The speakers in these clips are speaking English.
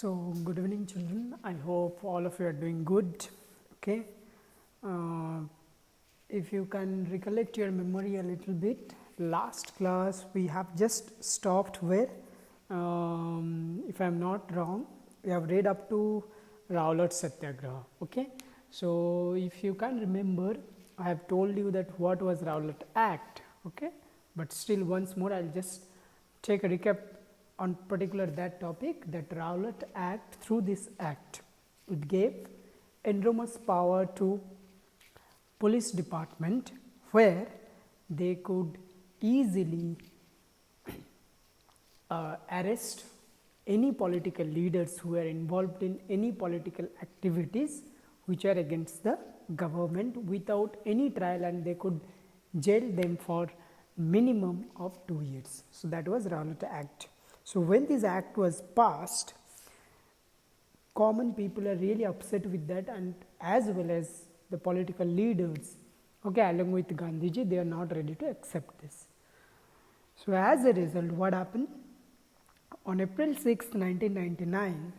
So, good evening, children. I hope all of you are doing good. Okay. Uh, if you can recollect your memory a little bit, last class we have just stopped where, if I am not wrong, we have read up to Rowlatt Satyagraha. Okay. So, if you can remember, I have told you that what was Rowlatt Act. Okay. But still, once more, I'll just take a recap on particular that topic, that Rowlatt Act. Through this act, it gave enormous power to police department, where they could easily arrest any political leaders who are involved in any political activities which are against the government without any trial, and they could jail them for minimum of 2 years. So, that was Rowlatt Act. So, when this act was passed, common people are really upset with that, and as well as the political leaders, okay, along with Gandhiji, they are not ready to accept this. So, as a result, what happened? On April 6, 1999,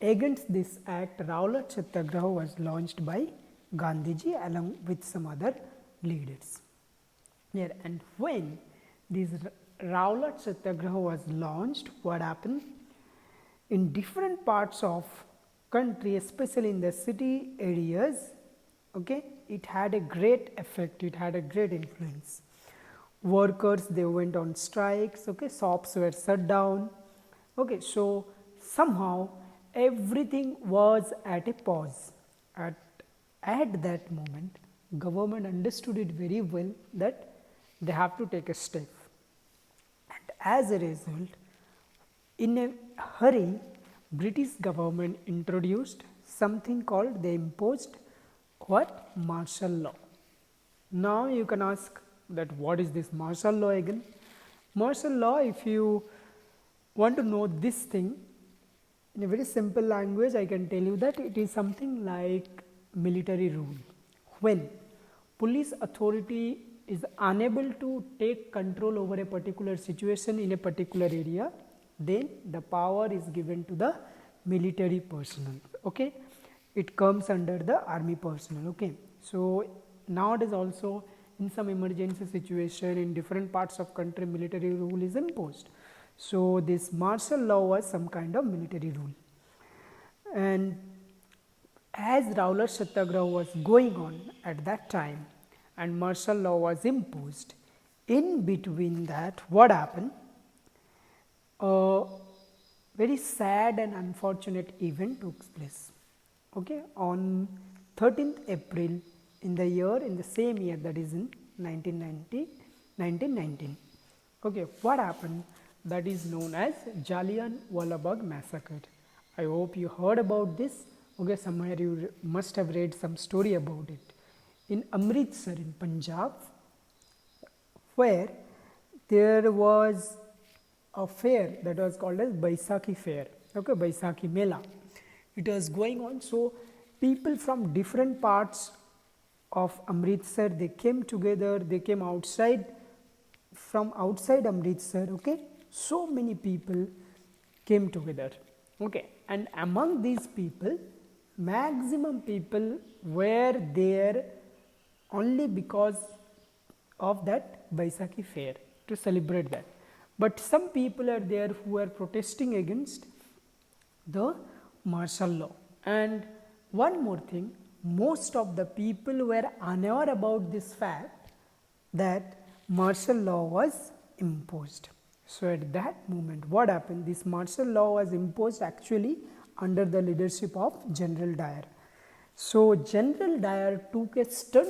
against this act, Rowlatt Satyagraha was launched by Gandhiji along with some other leaders. Here, and when this Rowlatt Satyagraha was launched, what happened? In different parts of country, especially in the city areas, okay, it had a great effect, it had a great influence. Workers, they went on strikes, okay, shops were shut down, okay, so somehow everything was at a pause. At that moment, government understood it very well that they have to take a step. And as a result, in a hurry, British government introduced something called, they imposed what? Martial law. Now you can ask that what is this martial law again? Martial law, if you want to know this thing in a very simple language, I can tell you that it is something like military rule. When police authority is unable to take control over a particular situation in a particular area, then the power is given to the military personnel. Okay, it comes under the army personnel. Okay, so nowadays also in some emergency situation in different parts of country, military rule is imposed. So this martial law was some kind of military rule. And as Rowlatt Satyagraha was going on at that time and martial law was imposed, in between that, what happened? A very sad and unfortunate event took place. Okay, on 13th April in the same year, that is in 1919. Okay, what happened? That is known as Jallianwala Bagh massacre. I hope you heard about this. Okay, somewhere you must have read some story about it. In Amritsar in Punjab, where there was a fair that was called as Baisakhi fair, okay, Baisakhi Mela. It was going on, so people from different parts of Amritsar, they came together, they came from outside Amritsar, okay, so many people came together, okay, and among these people, maximum people were there only because of that Baisakhi fair, to celebrate that. But some people are there who are protesting against the martial law. And one more thing, most of the people were unaware about this fact that martial law was imposed. So at that moment, what happened? This martial law was imposed actually under the leadership of General Dyer. So General Dyer took a step.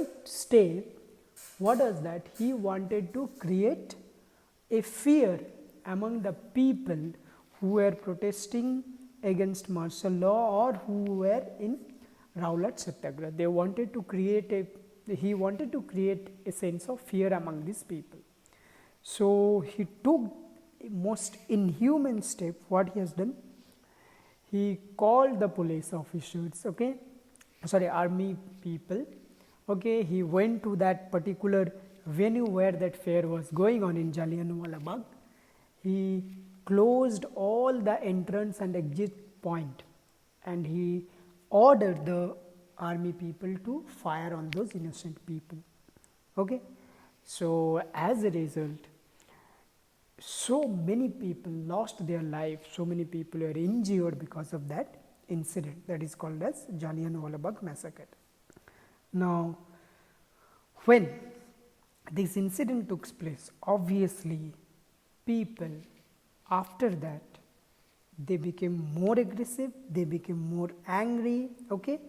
What was that? He wanted to create a fear among the people who were protesting against martial law or who were in Rowlatt Satyagraha. He wanted to create a sense of fear among these people. So he took a most inhuman step. What he has done? He called the police officers, okay, army people, okay, he went to that particular venue where that fair was going on in Jallianwala Bagh. He closed all the entrance and exit point, and he ordered the army people to fire on those innocent people. Okay, so as a result, so many people lost their life, so many people were injured because of that incident that is called as Jallianwala Bagh massacre. Now, when this incident took place, obviously people after that they became more aggressive, they became more angry. Okay,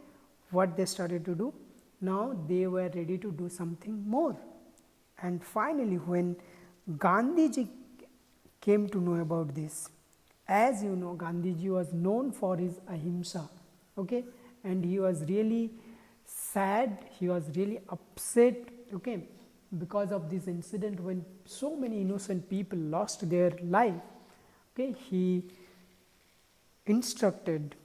what they started to do? Now they were ready to do something more. And finally, when Gandhiji came to know about this, as you know, Gandhiji was known for his ahimsa. Okay, and he was really sad, he was really upset. Okay, because of this incident, when so many innocent people lost their life. Okay, he instructed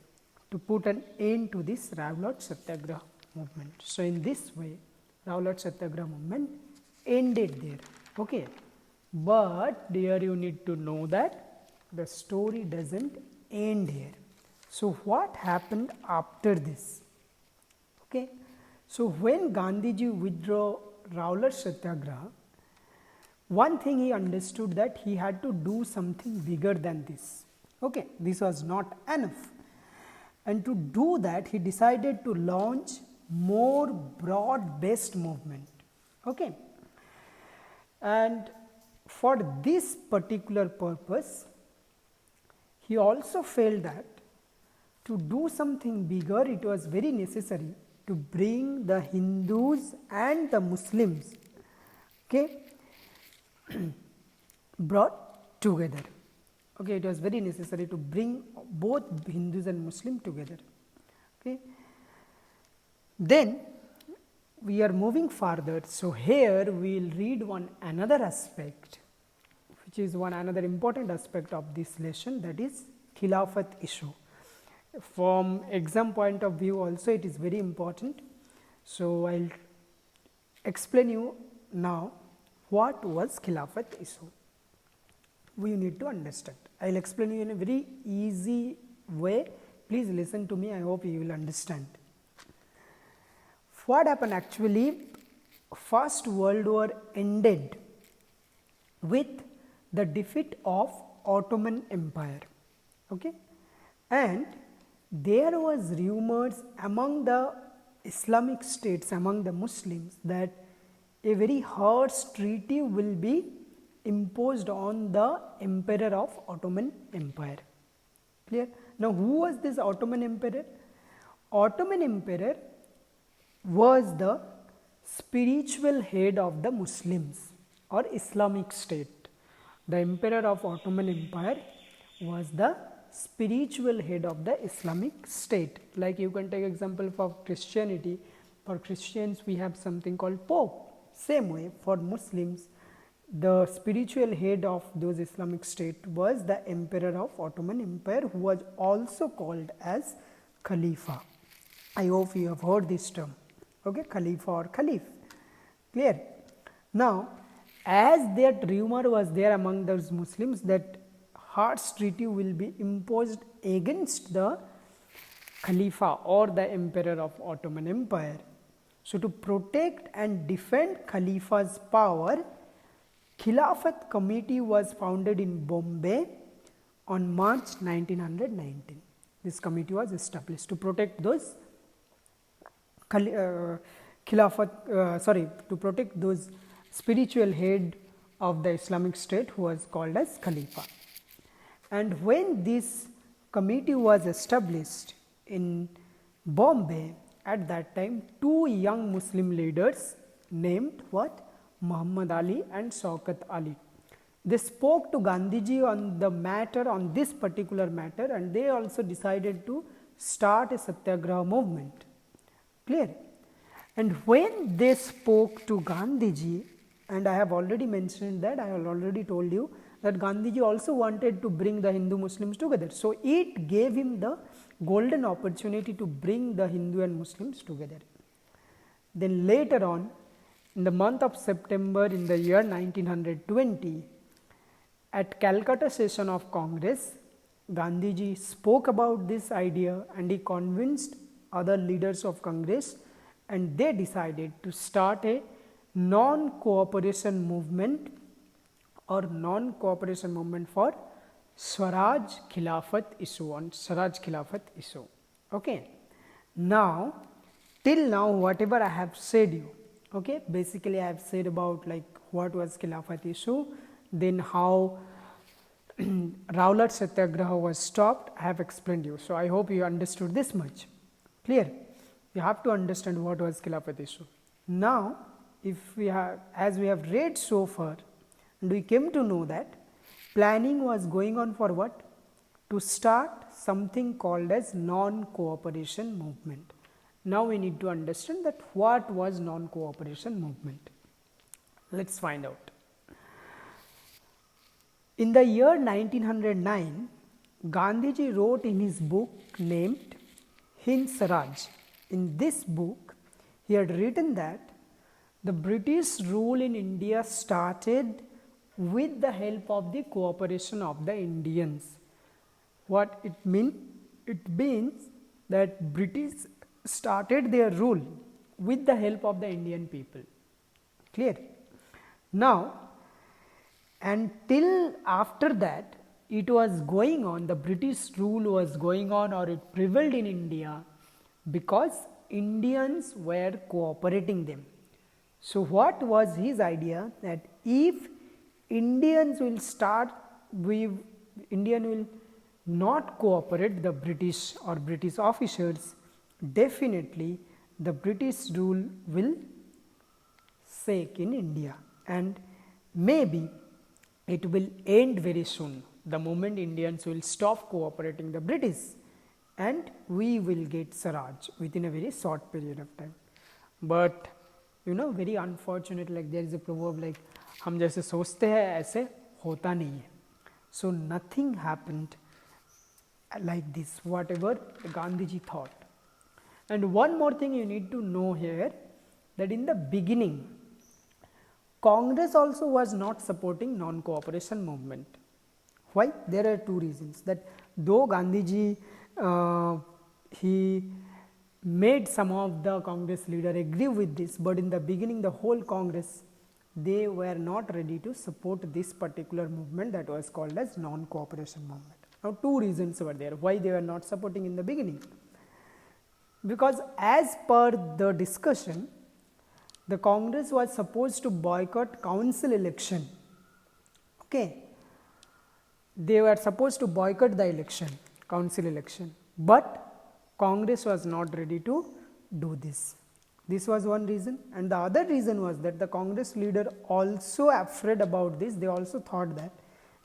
to put an end to this Ravlot Satyagraha movement. So in this way, Ravlot Satyagraha movement ended there. Okay, but here you need to know that the story doesn't end here. So what happened after this? Okay, so when Gandhiji withdrew Ravlot Satyagraha, one thing he understood that he had to do something bigger than this. Okay, this was not enough, and to do that he decided to launch more broad based movement. Okay, and for this particular purpose he also felt that to do something bigger it was very necessary to bring the Hindus and the Muslims, okay, brought together. Okay, it was very necessary to bring both Hindus and Muslims together. Okay, then we are moving further. So here we will read one another aspect, which is one another important aspect of this lesson, that is Khilafat issue. From exam point of view also it is very important. So I will explain you now what was Khilafat issue. We need to understand. I will explain you in a very easy way. Please listen to me, I hope you will understand. What happened actually, First World War ended with the defeat of Ottoman Empire. Okay, and there was rumors among the Islamic states, among the Muslims, that a very harsh treaty will be imposed on the emperor of Ottoman Empire. Clear? Now who was this Ottoman Emperor? Ottoman Emperor was the spiritual head of the Muslims or Islamic state. The emperor of Ottoman Empire was the spiritual head of the Islamic state. Like you can take example for Christianity. For Christians we have something called Pope. Same way for Muslims, the spiritual head of those Islamic state was the emperor of Ottoman Empire, who was also called as Khalifa. I hope you have heard this term. Okay, Khalifa or Khalif. Clear? Now, as that rumor was there among those Muslims that harsh treaty will be imposed against the Khalifa or the emperor of Ottoman Empire. So to protect and defend Khalifa's power, Khilafat Committee was founded in Bombay on March 1919. This committee was established to protect those to protect those spiritual head of the Islamic State, who was called as Khalifa. And when this committee was established in Bombay, at that time two young Muslim leaders named what? Muhammad Ali and Sougata Ali. They spoke to Gandhiji on the matter, on this particular matter, and they also decided to start a Satyagraha movement. Clear? And when they spoke to Gandhiji, and I have already mentioned that, I have already told you that Gandhiji also wanted to bring the Hindu Muslims together. So it gave him the golden opportunity to bring the Hindu and Muslims together. Then later on, in the month of September in the year 1920, At Calcutta session of Congress, Gandhiji spoke about this idea and he convinced other leaders of Congress, and they decided to start a non-cooperation movement or non-cooperation movement for Swaraj Khilafat issue, on Swaraj Khilafat issue. Okay. Now, till now whatever I have said you, okay, basically I have said about like what was Khilafat issue, then how Rowlatt Satyagraha was stopped, I have explained you. So, I hope you understood this much. Clear? You have to understand what was Khilafat issue. Now, if we have, as we have read so far, and we came to know that planning was going on for what? To start something called as non-cooperation movement. Now, we need to understand that what was non-cooperation movement. Let us find out. In the year 1909, Gandhiji wrote in his book named Hind Swaraj. In this book, he had written that the British rule in India started with the help of the cooperation of the Indians. What it means? It means that British started their rule with the help of the Indian people. Clear? Now, until after that, it was going on, the British rule was going on, or it prevailed in India because Indians were cooperating them. So, what was his idea? That if Indians will start, Indian will not cooperate the British or British officers, definitely the British rule will shake in India, and maybe it will end very soon. The moment Indians will stop cooperating the British, and we will get Swaraj within a very short period of time. But you know, very unfortunate, like there is a proverb like हम जैसे सोचते हैं ऐसे होता नहीं है. So nothing happened like this, whatever Gandhiji thought. And one more thing you need to know here, that in the beginning, Congress also was not supporting non-cooperation movement. Why? There are two reasons. That though Gandhiji he made some of the Congress leader agree with this, but in the beginning the whole Congress, they were not ready to support this particular movement that was called as non-cooperation movement. Now, two reasons were there why they were not supporting in the beginning. Because as per the discussion, the Congress was supposed to boycott council election. Okay, they were supposed to boycott the election, council election, but Congress was not ready to do this. This was one reason, and the other reason was that the Congress leader also afraid about this. They also thought that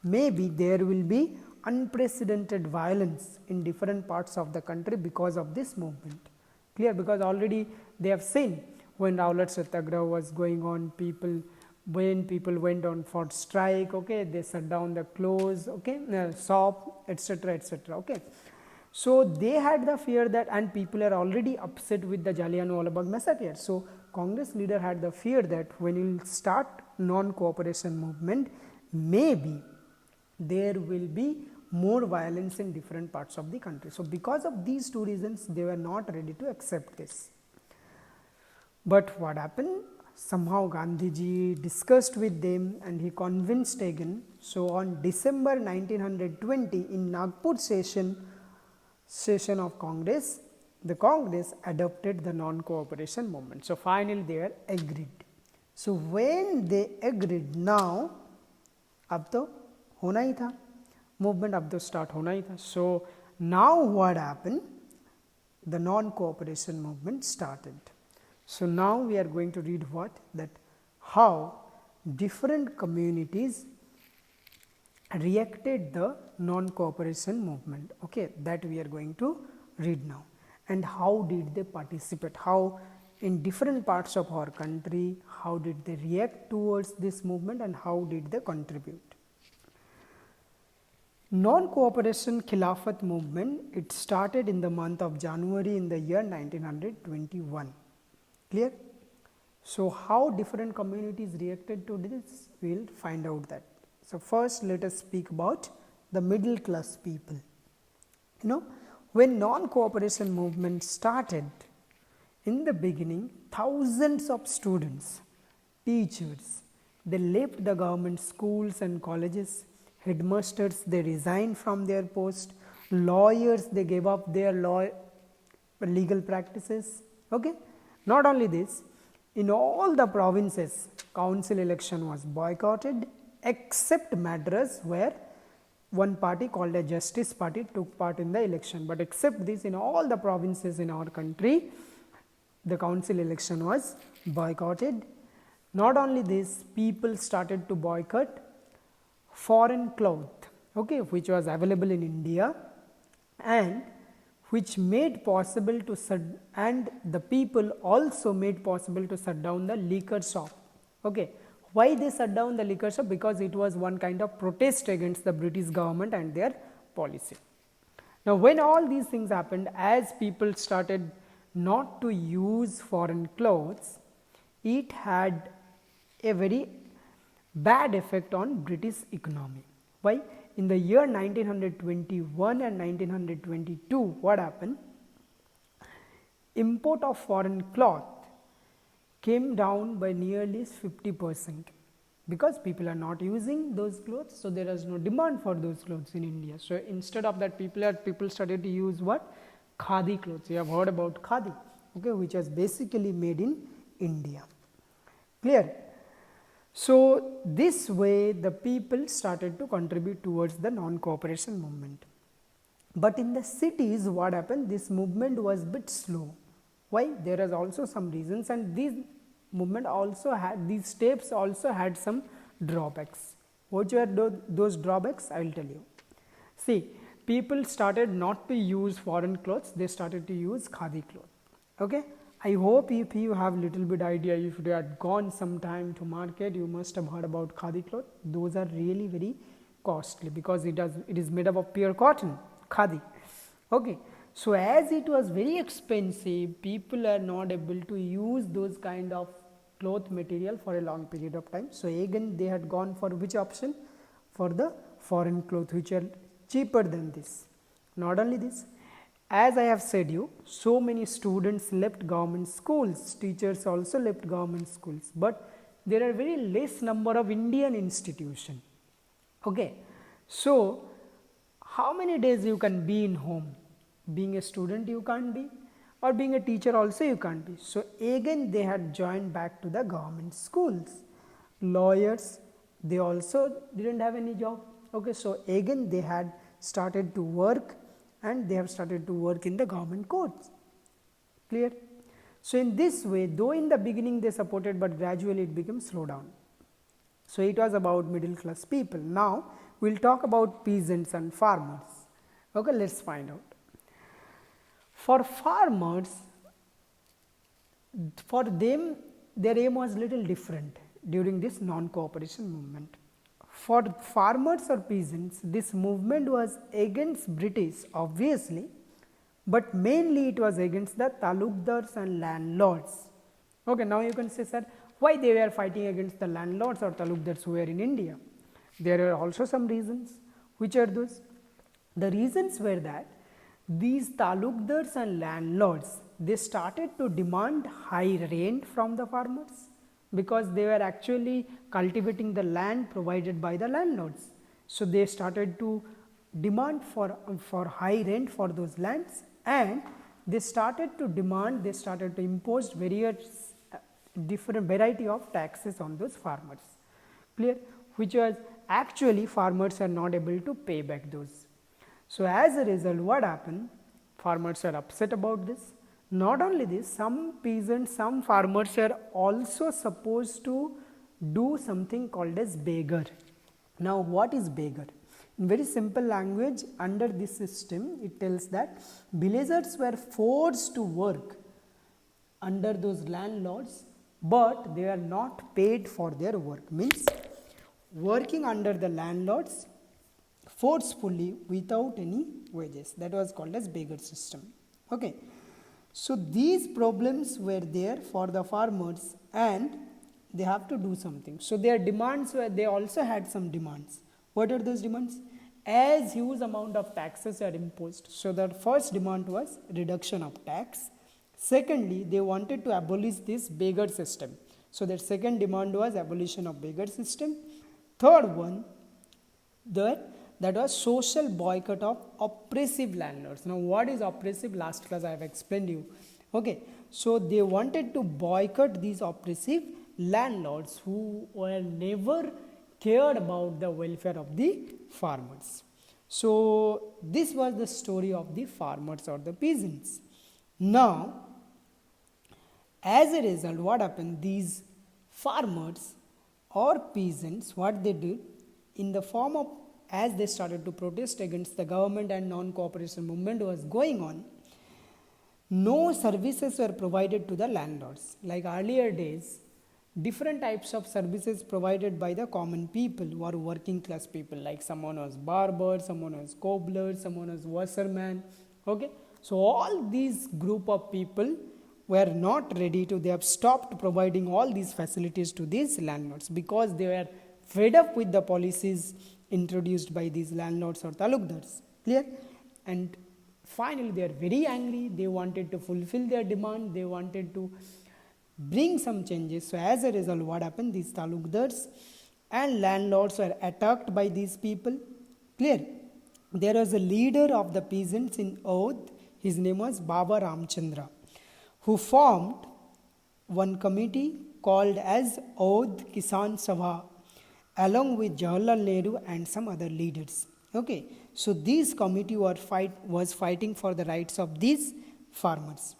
maybe there will be unprecedented violence in different parts of the country because of this movement. Clear? Because already they have seen when Rowlatt Satyagraha was going on, when people went on for strike, okay, they shut down the clothes, okay, shop, etc., etc. Okay. So they had the fear that, and people are already upset with the Jallianwala Bagh massacre. So Congress leader had the fear that when you start non-cooperation movement, maybe there will be more violence in different parts of the country. So because of these two reasons, they were not ready to accept this. But what happened? Somehow Gandhiji discussed with them and he convinced again. So on December 1920, in Nagpur session of Congress, the Congress adopted the non-cooperation movement. So finally they were agreed. So when they agreed, now अब तो होना ही था, movement अब तो start होना ही था. So now what happened? The non-cooperation movement started. So now we are going to read what? That how different communities reacted the non-cooperation movement. Okay, that we are going to read now. And how did they participate? How in different parts of our country, how did they react towards this movement and how did they contribute? Non-cooperation Khilafat movement, it started in the month of January in the year 1921. Clear? So how different communities reacted to this, we will find out that. So first let us speak about the middle class people. When non-cooperation movement started, in the beginning, thousands of students, teachers, they left the government schools and colleges, headmasters, they resigned from their post, lawyers, they gave up their legal practices. Okay? Not only this, in all the provinces, council election was boycotted except Madras, where one party called a Justice Party took part in the election. But except this, in all the provinces in our country, the council election was boycotted. Not only this, people started to boycott foreign cloth, okay, which was available in India, and which made possible to and the people also made possible to shut down the liquor shop. Okay. Why they shut down the liquor shop? Because it was one kind of protest against the British government and their policy. Now, when all these things happened, as people started not to use foreign clothes, it had a very bad effect on British economy. Why? In the year 1921 and 1922, what happened? Import of foreign cloth came down by nearly 50%, because people are not using those clothes, so there is no demand for those clothes in India. So instead of that, people started to use what? Khadi clothes. You have heard about khadi, okay, which was basically made in India. Clear? So this way the people started to contribute towards the non-cooperation movement. But in the cities, what happened? This movement was a bit slow. Why? There is also some reasons, and these movement also had, these steps also had some drawbacks. What were those drawbacks? I will tell you. See, people started not to use foreign clothes, they started to use khadi clothes. Okay. I hope if you have little bit idea, if you had gone some time to market, you must have heard about khadi cloth. Those are really very costly, because it is made up of pure cotton, khadi. Okay. So as it was very expensive, people are not able to use those kind of cloth material for a long period of time. So again they had gone for which option? For the foreign cloth, which are cheaper than this. Not only this, as I have said you, so many students left government schools, teachers also left government schools, but there are very less number of Indian institutions. Okay. So how many days you can be in home? Being a student you can't be, or being a teacher also you can't be. So again they had joined back to the government schools. Lawyers, they also didn't have any job. Okay. So again they had started to work, and they have started to work in the government courts. Clear? So in this way, though in the beginning they supported, but gradually it became slow down. So it was about middle class people. Now we will talk about peasants and farmers. Okay, let us find out. For farmers, for them their aim was little different during this non-cooperation movement. For farmers or peasants, this movement was against British obviously, but mainly it was against the talukdars and landlords. Okay, now you can say, sir, why they were fighting against the landlords or talukdars who were in India? There are also some reasons. Which are those? The reasons were that these talukdars and landlords, they started to demand high rent from the farmers, because they were actually cultivating the land provided by the landlords. So they started to demand for high rent for those lands, and they started to impose various different variety of taxes on those farmers. Clear? Which was actually farmers are not able to pay back those. So as a result, what happened? Farmers are upset about this. Not only this, some peasants, some farmers are also supposed to do something called as beggar. Now what is beggar? In very simple language, under this system, it tells that villagers were forced to work under those landlords, but they are not paid for their work. Means working under the landlords forcefully without any wages. That was called as beggar system. Okay. So these problems were there for the farmers, and they have to do something. So their demands were, they also had some demands. What are those demands? As huge amount of taxes are imposed. So the first demand was reduction of tax. Secondly, they wanted to abolish this beggar system. So their second demand was abolition of beggar system. Third one, that was social boycott of oppressive landlords. Now what is oppressive? Last class I have explained you. Okay, so they wanted to boycott these oppressive landlords who were never cared about the welfare of the farmers. So this was the story of the farmers or the peasants. Now, as a result, what happened? These farmers or peasants, what they did, in the form of, as they started to protest against the government and non-cooperation movement was going on, no services were provided to the landlords. Like earlier days, different types of services provided by the common people who are working class people, like someone was barber, someone was cobbler, someone was washerman. Okay, so all these group of people were not ready to, they have stopped providing all these facilities to these landlords because they were fed up with the policies introduced by these landlords or talukdars. Clear? And finally they are very angry, they wanted to fulfill their demand, they wanted to bring some changes. So as a result, what happened? These talukdars and landlords were attacked by these people. Clear? There was a leader of the peasants in Oudh, his name was Baba Ramchandra, who formed one committee called as Oudh Kisan Sabha along with Jawaharlal Nehru and some other leaders. Okay, so this committee was fighting for the rights of these farmers.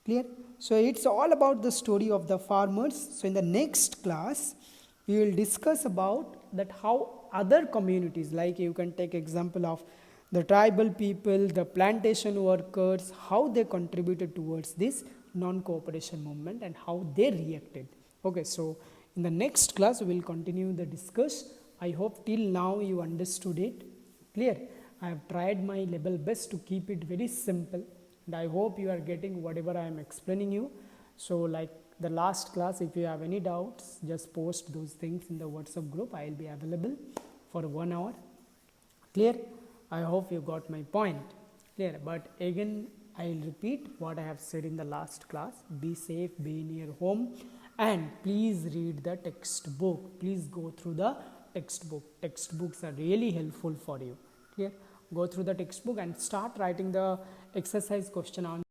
Clear? So it's all about the story of the farmers. So in the next class, we will discuss about that how other communities, like you can take example of the tribal people, the plantation workers, how they contributed towards this non-cooperation movement and how they reacted. Okay, so in the next class, we will continue the discuss. I hope till now you understood it. Clear? I have tried my level best to keep it very simple. And I hope you are getting whatever I am explaining you. So like the last class, if you have any doubts, just post those things in the WhatsApp group. I will be available for 1 hour. Clear? I hope you got my point. Clear? But again, I will repeat what I have said in the last class. Be safe, be in your home, and please read the textbook. Please go through the textbook. Textbooks are really helpful for you. Clear? Go through the textbook and start writing the exercise question answer